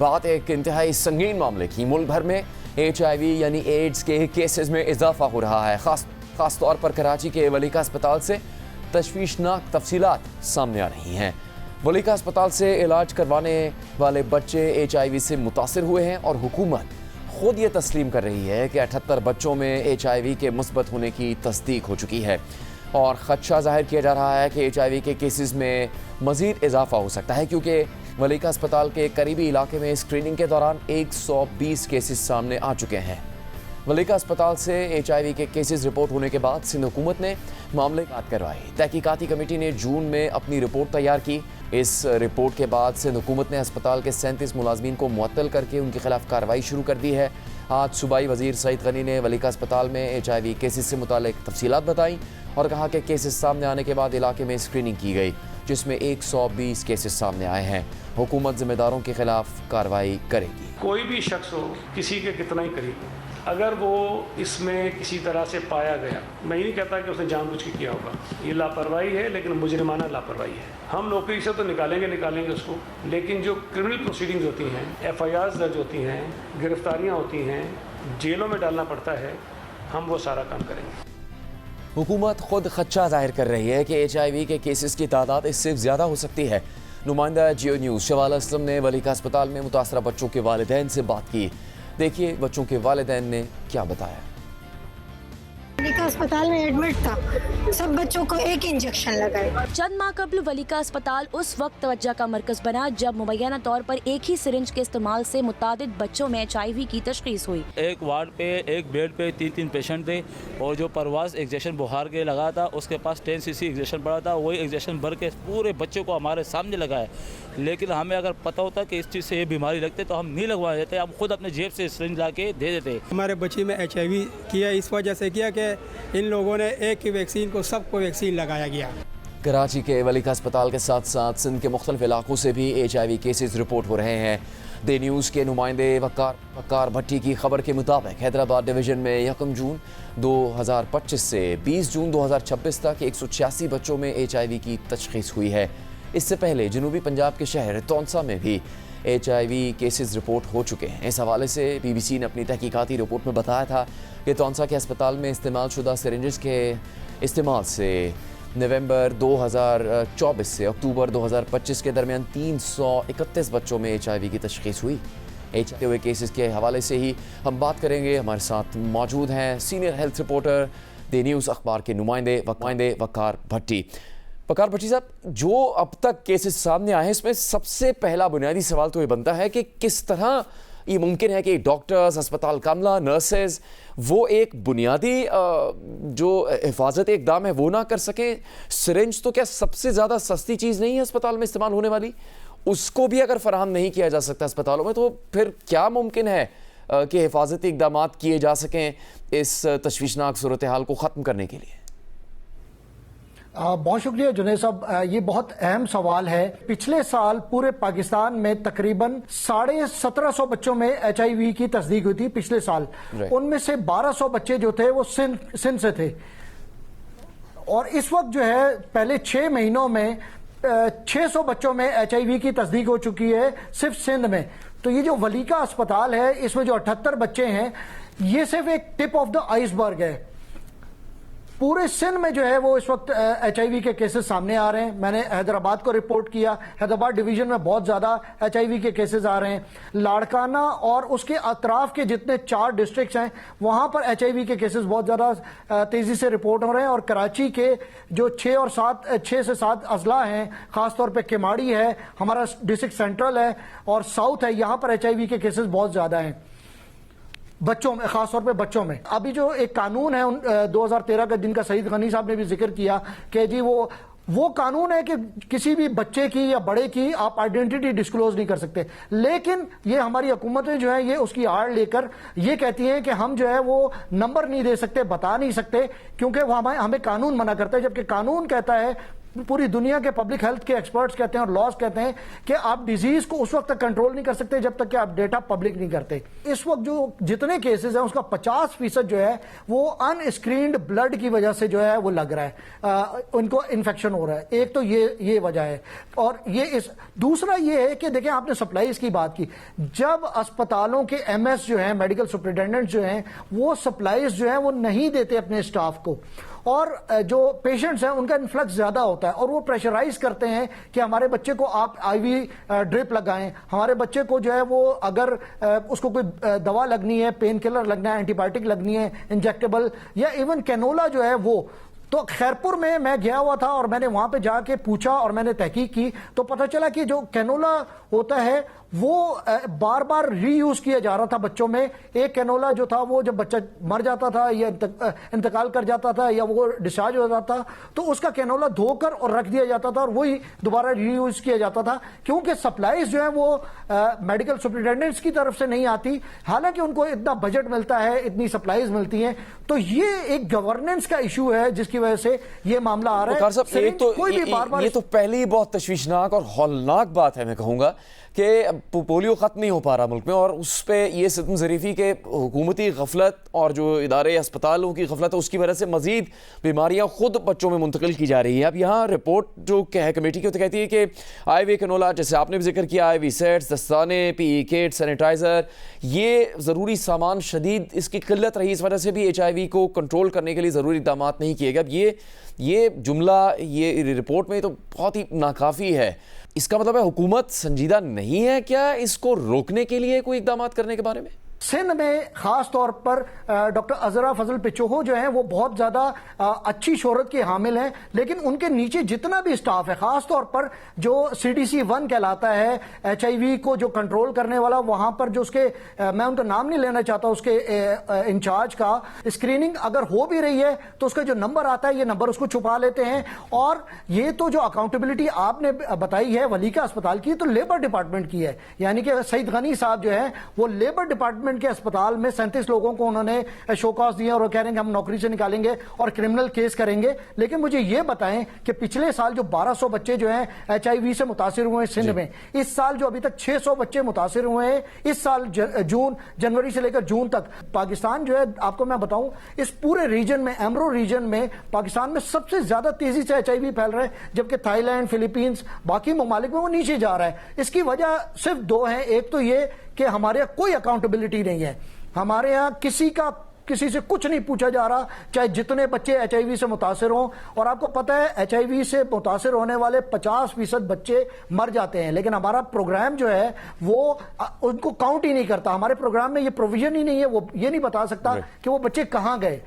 बात एक इंतहाई संगीन मामले की। मुल्क भर में HIV यानी एड्स के केसेस में इजाफा हो रहा है। खास तौर पर कराची के वलीका अस्पताल से तशवीशनाक तफसीलात सामने आ रही हैं। वलीका अस्पताल से इलाज करवाने वाले बच्चे HIV से मुतासिर हुए हैं और हुकूमत खुद ये तस्लीम कर रही है कि 78 बच्चों में HIV के मुस्बत होने की तस्दीक हो चुकी है और ख़दशा ज़ाहिर किया जा रहा है कि HIV के केसेस में मज़ीद इजाफा हो सकता है, क्योंकि वलीका अस्पताल के करीबी इलाके में स्क्रीनिंग के दौरान 120 केसेस सामने आ चुके हैं। वलीका अस्पताल से HIV के केसेस रिपोर्ट होने के बाद सिंध हुकूमत ने मामले की करवाई। तहकीकाती कमेटी ने जून में अपनी रिपोर्ट तैयार की। इस रिपोर्ट के बाद सिंध हुकूमत ने अस्पताल के 37 मुलाजमीन को मुअत्तल करके उनके खिलाफ कार्रवाई शुरू कर दी है। आज सूबाई वजीर सईद गनी ने वलीका अस्पताल में HIV केसेस से मुतालिक तफसीलात बताई और कहा कि केसेस सामने आने के बाद इलाके में स्क्रीनिंग की गई, जिसमें 120 केसेस सामने आए हैं। हुकूमत जिम्मेदारों के खिलाफ कार्रवाई करेगी। कोई भी शख्स हो, किसी के कितना ही करीब, अगर वो इसमें किसी तरह से पाया गया, मैं ये नहीं कहता कि उसने जानबूझ के किया होगा, ये लापरवाही है, लेकिन मुजरिमाना लापरवाही है। हम नौकरी से तो निकालेंगे उसको, लेकिन जो क्रिमिनल प्रोसीडिंग्स होती हैं, FIRs दर्ज होती हैं, गिरफ्तारियाँ होती हैं, जेलों में डालना पड़ता है, हम वो सारा काम करेंगे। हुकूमत खुद खदशा जाहिर कर रही है कि HIV के केसेस की तादाद इससे ज़्यादा हो सकती है। नुमाइंदा जियो न्यूज़ शवाल असलम ने वलीका अस्पताल में मुतासरा बच्चों के वालिदैन से बात की। देखिए बच्चों के वालिदैन ने क्या बताया। वलीका अस्पताल में एडमिट था, सब बच्चों को एक इंजेक्शन लगाए। चंद माह कबल वलीका अस्पताल उस वक्त तवज्जो का मरकज बना जब मुबैना तौर पर एक ही सिरिंज के इस्तेमाल से मुतादिद बच्चों में HIV की तशखीस हुई। एक वार्ड पे एक बेड पे 3 पेशेंट थे और जो परवाज इंजेक्शन बुखार के लगा था उसके पास 10 cc इंजेक्शन पड़ा था, वही इंजेक्शन भर के पूरे बच्चों को हमारे सामने लगाया। लेकिन हमें अगर पता होता कि इस चीज़ से ये बीमारी लगती तो हम नहीं लगवा देते, हम खुद अपने जेब से सिरिंज ला के दे देते। हमारे बच्चे में HIV किया इस वजह से किया कि इन लोगों ने एक ही वैक्सीन को सबको वैक्सीन लगाया गया। कराची के वलीका अस्पताल के साथ साथ सिंध के मुख्तलिफ इलाकों से भी HIV केसेस रिपोर्ट हो रहे हैं। दे न्यूज़ के नुमाइंदे वकार भट्टी की खबर के मुताबिक हैदराबाद डिवीज़न में 1 जून 2025 से 20 जून 2026 तक 186 बच्चों में HIV की तशखीस हुई है। इससे पहले जनूबी पंजाब के शहर तौंसा में भी HIV केसेस रिपोर्ट हो चुके हैं। इस हवाले से BBC ने अपनी तहकीकाती रिपोर्ट में बताया था कि तौंसा के अस्पताल में इस्तेमाल शुदा सिरिंजेस के इस्तेमाल से नवंबर 2024 से अक्टूबर 2025 के दरमियान 331 बच्चों में HIV की तशखीस हुई। HIV हुए केसेस के हवाले से ही हम बात करेंगे। हमारे साथ मौजूद हैं सीनियर हेल्थ रिपोर्टर दे न्यूज़ अखबार के नुमाइंदे वकार भट्टी। वकार भट्टी साहब, जो अब तक केसेस सामने आए हैं इसमें सबसे पहला बुनियादी सवाल तो ये बनता है कि किस तरह ये मुमकिन है कि डॉक्टर्स, अस्पताल कामला, नर्सेज वो एक बुनियादी जो हिफाजती इक़दाम है वो ना कर सकें। सिरिंज तो क्या सबसे ज़्यादा सस्ती चीज़ नहीं है अस्पताल में इस्तेमाल होने वाली, उसको भी अगर फराहम नहीं किया जा सकता अस्पतालों में, तो फिर क्या मुमकिन है कि हिफाजती इक़दाम किए जा सकें इस तशवीशनाक सूरत हाल को ख़त्म करने के लिए? बहुत शुक्रिया जुनैद साहब, ये बहुत अहम सवाल है। पिछले साल पूरे पाकिस्तान में तकरीबन 1750 बच्चों में HIV की तस्दीक हुई थी पिछले साल। उनमें से 1200 बच्चे जो थे वो सिंध से थे और इस वक्त जो है पहले 6 महीनों में 600 बच्चों में HIV की तस्दीक हो चुकी है सिर्फ सिंध में। तो ये जो वलीका अस्पताल है इसमें जो 78 बच्चे हैं ये सिर्फ एक टिप ऑफ द आइसबर्ग है। पूरे सिंध में जो है वो इस वक्त HIV के केसेस सामने आ रहे हैं। मैंने हैदराबाद को रिपोर्ट किया, हैदराबाद डिवीजन में बहुत ज़्यादा HIV के केसेस आ रहे हैं। लाड़काना और उसके अतराफ के जितने 4 डिस्ट्रिक्ट्स हैं वहाँ पर HIV के केसेस बहुत ज़्यादा तेज़ी से रिपोर्ट हो रहे हैं। और कराची के जो 6 से 7 अजला हैं, ख़ासतौर पर किमाड़ी है, हमारा डिस्ट्रिक्ट सेंट्रल है और साउथ है, यहाँ पर HIV के केसेस बहुत ज़्यादा हैं बच्चों में, खासतौर पे बच्चों में। अभी जो एक कानून है 2013 का, जिनका सईद गनी साहब ने भी जिक्र किया कि जी वो कानून है कि किसी भी बच्चे की या बड़े की आप आइडेंटिटी डिस्क्लोज नहीं कर सकते, लेकिन ये हमारी हुकूमतें जो है ये उसकी आड़ लेकर ये कहती हैं कि हम जो है वो नंबर नहीं दे सकते, बता नहीं सकते, क्योंकि वो हमें कानून मना करता है, जबकि कानून कहता है पूरी दुनिया के पब्लिक हेल्थ के एक्सपर्ट्स कहते हैं और लॉज कहते हैं कि आप डिजीज को उस वक्त तक कंट्रोल नहीं कर सकते जब तक कि आप डेटा पब्लिक नहीं करते। इस वक्त जो जितने केसेस हैं उसका 50% जो है वो अनस्क्रीन्ड ब्लड की वजह से जो है वो लग रहा है, उनको इन्फेक्शन हो रहा है। एक तो ये वजह है। और दूसरा ये है कि देखें, आपने सप्लाईज की बात की, जब अस्पतालों के एमएस जो है, मेडिकल सुपरिटेंडेंट जो हैं, वो सप्लाईज जो है वो नहीं देते अपने स्टाफ को, और जो पेशेंट्स हैं उनका इन्फ्लक्स ज्यादा होता है और वो प्रेशराइज करते हैं कि हमारे बच्चे को आप आईवी ड्रिप लगाएं, हमारे बच्चे को जो है वो अगर उसको कोई दवा लगनी है, पेन किलर लगना है, एंटीबायोटिक लगनी है, इंजेक्टेबल, या इवन कैनोला जो है वो। तो खैरपुर में मैं गया हुआ था और मैंने वहां पे जाके पूछा और मैंने तहकीक की तो पता चला कि जो कैनोला होता है वो बार बार रीयूज किया जा रहा था बच्चों में। एक कैनोला जो था वो जब बच्चा मर जाता था या इंतकाल कर जाता था या वो डिस्चार्ज हो जाता था तो उसका कैनोला धोकर और रख दिया जाता था और वही दोबारा रीयूज किया जाता था, क्योंकि सप्लाईज जो है वो मेडिकल सुपरिटेंडेंट्स की तरफ से नहीं आती, हालांकि उनको इतना बजट मिलता है, इतनी सप्लाईज मिलती हैं। तो ये एक गवर्नेंस का इशू है जिसकी वजह से ये मामला आ रहा है। ये तो पहली बहुत तशवीशनाक और हौलनाक बात है, मैं कहूंगा कि पोलियो ख़त्म नहीं हो पा रहा मुल्क में, और उस पर ये सितम ज़रीफ़ी के हुकूमती गफलत और जो इदारे अस्पतालों की गफलत है उसकी वजह से मज़ीद बीमारियाँ खुद बच्चों में मुंतकिल की जा रही है। अब यहाँ रिपोर्ट जो है कमेटी की, तो कहती है कि IV कैनोला, जैसे आपने भी जिक्र किया, IV सेट्स, दस्ताने, PE किट, सैनिटाइज़र, ये ज़रूरी सामान शदीद इसकी किल्लत रही, इस वजह से भी HIV को कंट्रोल करने के लिए ज़रूरी इक़दाम नहीं किए गए। अब ये जुमला ये रिपोर्ट में तो बहुत ही नाकाफ़ी है। इसका मतलब है हुकूमत संजीदा नहीं है क्या इसको रोकने के लिए कोई इक़दाम करने के बारे में? सिंध में खास तौर पर डॉक्टर अजरा फजल पिचोहो जो हैं वो बहुत ज़्यादा अच्छी शोहरत के हामिल हैं, लेकिन उनके नीचे जितना भी स्टाफ है, खास तौर पर जो CDC 1 कहलाता है, HIV को जो कंट्रोल करने वाला, वहां पर जो उसके मैं उनका नाम नहीं लेना चाहता, उसके इंचार्ज का, स्क्रीनिंग अगर हो भी रही है तो उसका जो नंबर आता है ये नंबर उसको छुपा लेते हैं। और ये तो जो अकाउंटेबिलिटी आपने बताई है वलीका अस्पताल की, तो लेबर डिपार्टमेंट की है, यानी कि सईद गनी साहब जो है वो लेबर डिपार्टमेंट के अस्पताल में 37 लोगों को उन्होंने शोकॉज दिए और वो कह रहे हैं कि हम नौकरी से निकालेंगे और क्रिमिनल केस करेंगे। लेकिन मुझे ये बताएं कि पिछले साल जो 1200 बच्चे जो हैं HIV से मुतासिर हुए हैं सिंध में, इस साल जो अभी तक 600 बच्चे मुतासिर हुए हैं, इस साल जनवरी से लेकर जून तक, पाकिस्तान जो है आपको मैं बताऊं इस पूरे रीजन में, एमरो रीजन में पाकिस्तान में सबसे ज्यादा तेजी से HIV फैल रहा है, जबकि थाईलैंड, फिलीपींस, बाकी ममालिक में वो नीचे जा रहा है। इसकी वजह सिर्फ दो है। एक तो ये कि हमारे यहाँ कोई अकाउंटेबिलिटी नहीं है, हमारे यहाँ किसी से कुछ नहीं पूछा जा रहा, चाहे जितने बच्चे HIV से मुतासिर हों। और आपको पता है HIV से मुतासिर होने वाले 50% बच्चे मर जाते हैं, लेकिन हमारा प्रोग्राम जो है वो उनको काउंट ही नहीं करता। हमारे प्रोग्राम में ये प्रोविजन ही नहीं है, वो ये नहीं बता सकता कि वो बच्चे कहाँ गए।